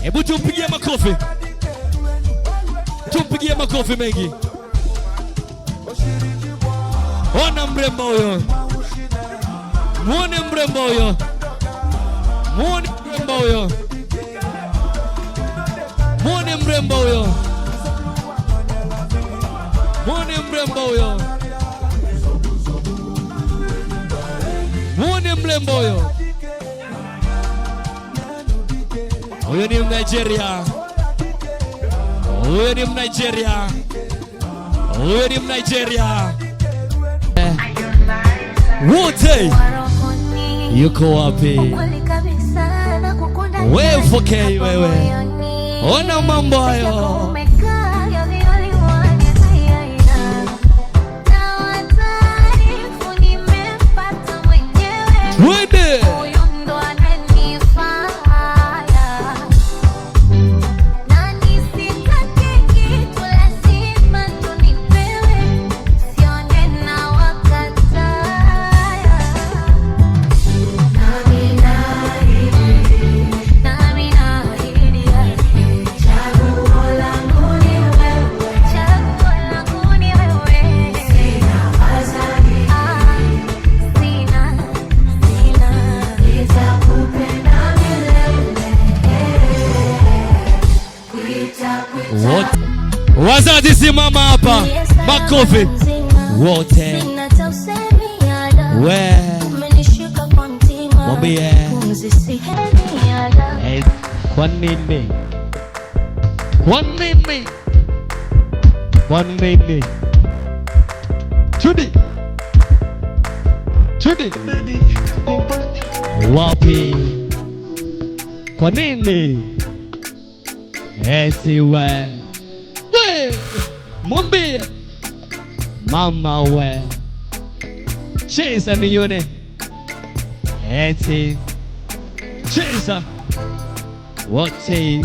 Hebu tumpigie makofi. Tumpigie makofi mengi. Ona mrembo huyo. Muone mrembo huyo. Muone mrembo huyo. Muone mrembo huyo. Muone mrembo huyo. Muone mrembo huyo. Huyo ni Mnigeria. Huyo ni Mnigeria. Huyo ni Mnigeria. Wote yuko wapi? Wewe fokei wewe. Ona mambo hayo. Wende. Wazazi simama hapa. Makofi. Wote. We. Mwambie. Kwa nini? Kwa nini? Kwa nini? Chudi. Chudi. Wapi? Kwa nini? Esi we. Mwambie mama we cheza nione eti cheza wote